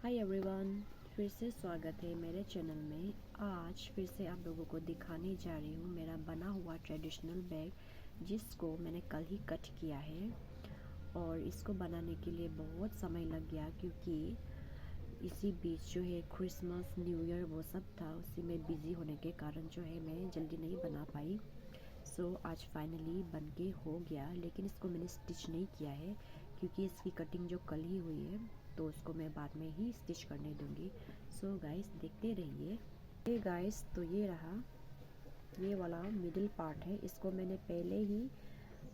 Hi everyone, फिर से स्वागत है मेरे चैनल में। आज फिर से आप लोगों को दिखाने जा रही हूँ मेरा बना हुआ ट्रेडिशनल बैग, जिसको मैंने कल ही कट किया है। और इसको बनाने के लिए बहुत समय लग गया, क्योंकि इसी बीच जो है क्रिसमस न्यू ईयर वो सब था, उसी में बिज़ी होने के कारण जो है मैं जल्दी नहीं बना पाई। आज फाइनली बन के हो गया, लेकिन इसको मैंने स्टिच नहीं किया है क्योंकि इसकी कटिंग जो कल ही हुई है तो उसको मैं बाद में ही स्टिच करने दूंगी। गाइस देखते रहिए। ये गाइस, तो ये रहा, ये वाला मिडिल पार्ट है। इसको मैंने पहले ही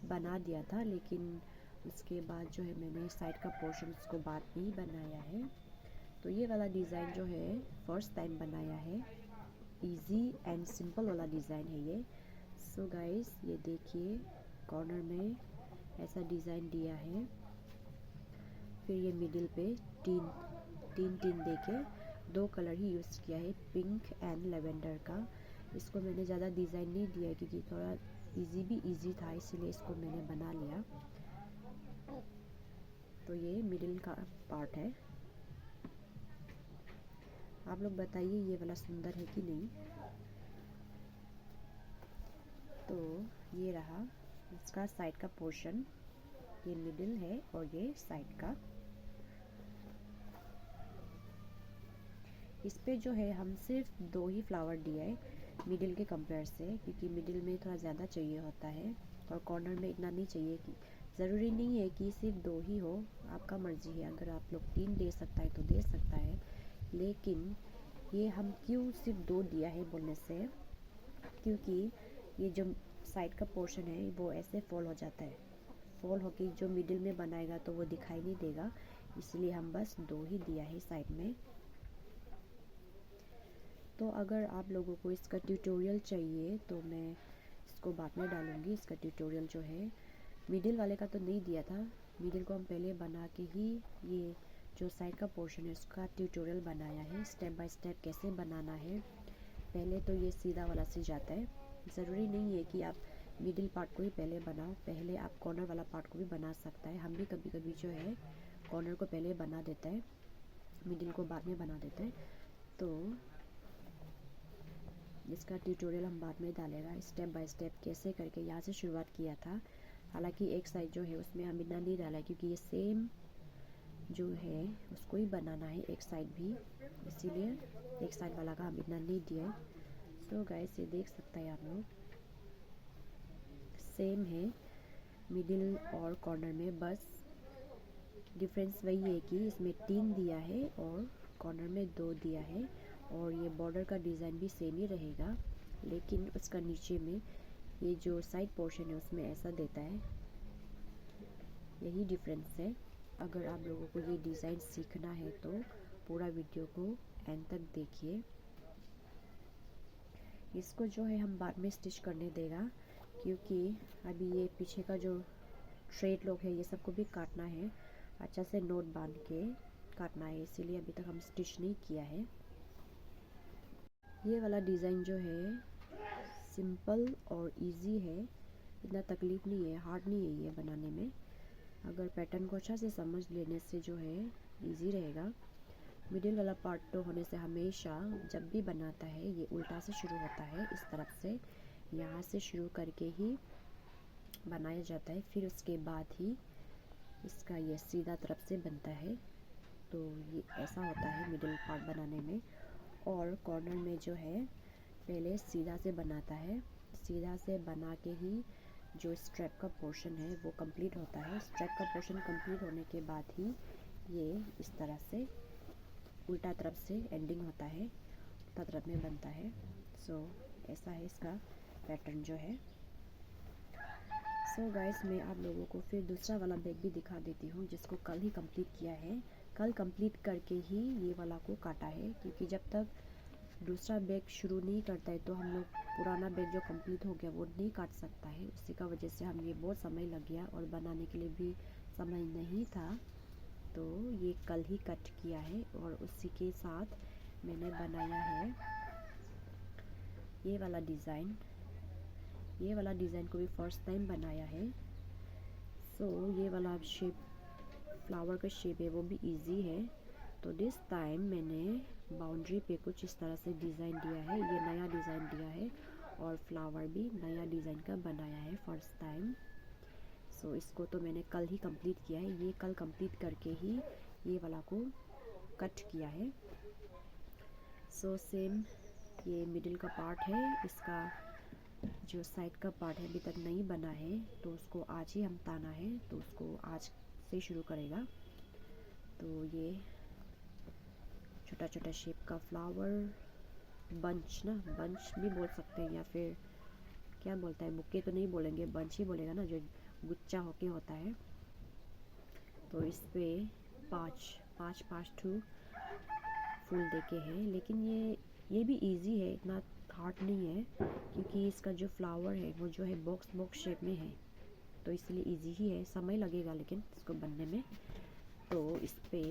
बना दिया था, लेकिन उसके बाद जो है मैंने साइड का पोर्शन उसको बाद में ही बनाया है। तो ये वाला डिज़ाइन जो है फर्स्ट टाइम बनाया है। इजी एंड सिंपल वाला डिज़ाइन है ये। गाइस, ये देखिए, कॉर्नर में ऐसा डिज़ाइन दिया है। फिर ये मिडिल पे तीन देके दो कलर ही यूज़ किया है, पिंक एंड लेवेंडर का। इसको मैंने ज़्यादा डिज़ाइन नहीं दिया क्योंकि थोड़ा इजी था, इसीलिए इसको मैंने बना लिया। तो ये मिडिल का पार्ट है। आप लोग बताइए ये वाला सुंदर है कि नहीं। तो ये रहा इसका साइड का पोर्शन, ये मिडिल है और ये साइड का। इस पे जो है हम सिर्फ 2 ही फ्लावर दिए है मिडिल के कंपेयर से, क्योंकि मिडिल में थोड़ा ज़्यादा चाहिए होता है और कॉर्नर में इतना नहीं चाहिए। कि ज़रूरी नहीं है कि सिर्फ 2 ही हो, आपका मर्ज़ी है। अगर आप लोग 3 दे सकता है तो दे सकता है, लेकिन ये हम क्यों सिर्फ 2 दिया है बोलने से, क्योंकि ये जो साइड का पोर्शन है वो ऐसे फॉल हो जाता है। फॉल होके जो मिडिल में बनाएगा तो वो दिखाई नहीं देगा, इसलिए हम बस 2 ही दिया है साइड में। तो अगर आप लोगों को इसका ट्यूटोरियल चाहिए तो मैं इसको बाद में डालूँगी। इसका ट्यूटोरियल जो है मिडिल वाले का तो नहीं दिया था, मिडिल को हम पहले बना के ही ये जो साइड का पोर्शन है उसका ट्यूटोरियल बनाया है, स्टेप बाय स्टेप कैसे बनाना है। पहले तो ये सीधा वाला से जाता है, ज़रूरी नहीं है कि आप मिडिल पार्ट को ही पहले बनाओ, पहले आप कॉर्नर वाला पार्ट को भी बना सकता है। हम भी कभी कभी जो है कॉर्नर को पहले बना देता है, मिडिल को बाद में बना देते हैं। तो इसका ट्यूटोरियल हम बाद में डालेगा, स्टेप बाय स्टेप कैसे करके यहाँ से शुरुआत किया था। हालांकि एक साइड जो है उसमें हम इतना नहीं डाला, क्योंकि ये सेम जो है उसको ही बनाना है एक साइड भी, इसीलिए एक साइड वाला का हम इतना नहीं दिया। गाइस, ये देख सकते हैं आप लोग, सेम है मिडिल और कॉर्नर में, बस डिफरेंस वही है कि इसमें 3 दिया है और कॉर्नर में 2 दिया है। और ये बॉर्डर का डिज़ाइन भी सेम ही रहेगा, लेकिन उसका नीचे में ये जो साइड पोर्शन है उसमें ऐसा देता है, यही डिफरेंस है। अगर आप लोगों को ये डिज़ाइन सीखना है तो पूरा वीडियो को एंड तक देखिए। इसको जो है हम बाद में स्टिच करने देगा, क्योंकि अभी ये पीछे का जो थ्रेड लोग है ये सबको भी काटना है, अच्छा से नोट बांध के काटना है, इसीलिए अभी तक हम स्टिच नहीं किया है। ये वाला डिज़ाइन जो है सिंपल और इजी है, इतना तकलीफ़ नहीं है, हार्ड नहीं है ये बनाने में। अगर पैटर्न को अच्छा से समझ लेने से जो है इजी रहेगा। मिडिल वाला पार्ट तो होने से हमेशा जब भी बनाता है ये उल्टा से शुरू होता है, इस तरफ से यहाँ से शुरू करके ही बनाया जाता है, फिर उसके बाद ही इसका ये सीधा तरफ से बनता है। तो ये ऐसा होता है मिडिल पार्ट बनाने में। और कॉर्नर में जो है पहले सीधा से बनाता है, सीधा से बना के ही जो स्ट्रैप का पोर्शन है वो कंप्लीट होता है। स्ट्रैप का पोर्शन कंप्लीट होने के बाद ही ये इस तरह से उल्टा तरफ से एंडिंग होता है, उल्टा तरफ में बनता है। ऐसा है इसका पैटर्न जो है। गाइस, मैं आप लोगों को फिर दूसरा वाला बैग भी दिखा देती हूँ, जिसको कल ही कंप्लीट किया है। कल कंप्लीट करके ही ये वाला को काटा है, क्योंकि जब तक दूसरा बैग शुरू नहीं करता है तो हम लोग पुराना बैग जो कंप्लीट हो गया वो नहीं काट सकता है। उसी का वजह से हम ये बहुत समय लग गया और बनाने के लिए भी समय नहीं था, तो ये कल ही कट किया है। और उसी के साथ मैंने बनाया है ये वाला डिज़ाइन। ये वाला डिज़ाइन को भी फर्स्ट टाइम बनाया है। ये वाला शेप, फ्लावर का शेप है वो भी इजी है, तो दिस टाइम मैंने बाउंड्री पे कुछ इस तरह से डिज़ाइन दिया है, ये नया डिज़ाइन दिया है और फ्लावर भी नया डिज़ाइन का बनाया है फर्स्ट टाइम। सो इसको तो मैंने कल ही कंप्लीट किया है, ये कल कंप्लीट करके ही ये वाला को कट किया है। सो सेम ये मिडिल का पार्ट है, इसका जो साइड का पार्ट है अभी तक नहीं बना है, तो उसको आज ही हम ताना है, तो उसको आज से शुरू करेगा। तो ये छोटा छोटा शेप का फ्लावर, बंच ना, बंच भी बोल सकते हैं या फिर क्या बोलता है, बुके तो नहीं बोलेंगे, बंच ही बोलेगा ना, जो गुच्छा होके होता है। तो इस पे पाँच ठू फूल देके है, लेकिन ये भी इजी है, इतना हार्ड नहीं है, क्योंकि इसका जो फ्लावर है वो जो है बॉक्स शेप में है, तो इसलिए इजी ही है, समय लगेगा लेकिन इसको बनने में। तो इस पे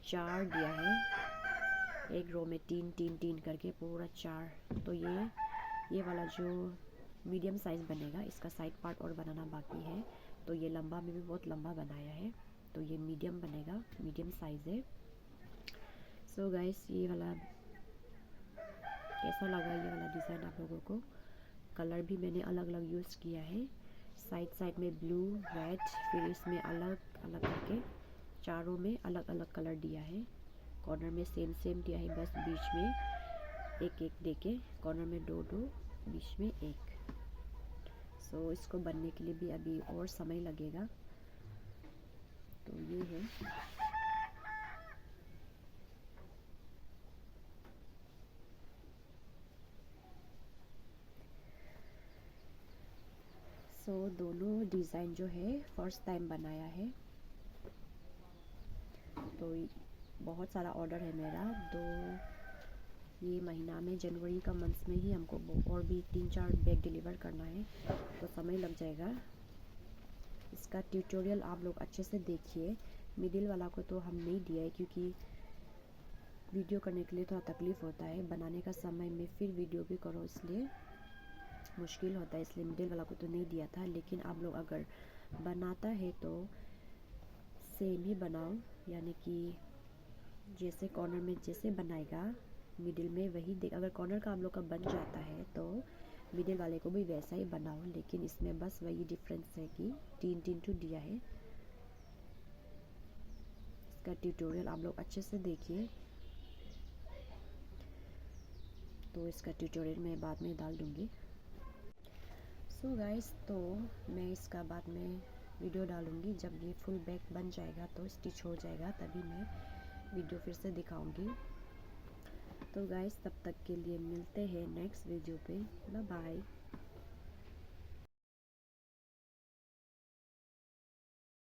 4 दिया है, एक रो में 3 करके पूरा 4। तो ये वाला जो मीडियम साइज़ बनेगा, इसका साइड पार्ट और बनाना बाकी है, तो ये लंबा में भी बहुत लंबा बनाया है, तो ये मीडियम बनेगा, मीडियम साइज़ है। सो गाइस, ये वाला कैसा लगा, ये वाला डिज़ाइन आप लोगों को? कलर भी मैंने अलग अलग यूज़ किया है, साइड में ब्लू, रेड, फिर इसमें अलग अलग करके चारों में अलग अलग कलर दिया है। कॉर्नर में सेम दिया है, बस बीच में एक देके, कॉर्नर में 2, बीच में 1। सो इसको बनने के लिए भी अभी और समय लगेगा। तो ये है, सो दोनों डिज़ाइन जो है फर्स्ट टाइम बनाया है। तो बहुत सारा ऑर्डर है मेरा, तो ये महीना में, जनवरी का मंथ में ही हमको और भी 3-4 बैग डिलीवर करना है, तो समय लग जाएगा। इसका ट्यूटोरियल आप लोग अच्छे से देखिए। मिडिल वाला को तो हम नहीं दिया है, क्योंकि वीडियो करने के लिए थोड़ा तकलीफ़ होता है, बनाने का समय में फिर वीडियो भी करो इसलिए मुश्किल होता है, इसलिए मिडिल वाला को तो नहीं दिया था। लेकिन आप लोग अगर बनाता है तो सेम ही बनाओ, यानी कि जैसे कॉर्नर में जैसे बनाएगा मिडिल में वही देख। अगर कॉर्नर का आप लोग का बन जाता है तो मिडिल वाले को भी वैसा ही बनाओ, लेकिन इसमें बस वही डिफरेंस है कि 3 टू दिया है। इसका ट्यूटोरियल आप लोग अच्छे से देखिए, तो इसका ट्यूटोरियल मैं बाद में डाल दूँगी। सो गाइस, तो मैं इसका बाद में वीडियो डालूँगी जब ये फुल बैग बन जाएगा, तो स्टिच हो जाएगा, तभी मैं वीडियो फिर से दिखाऊँगी। तो गाइस, तब तक के लिए मिलते हैं नेक्स्ट वीडियो पे। Bye bye.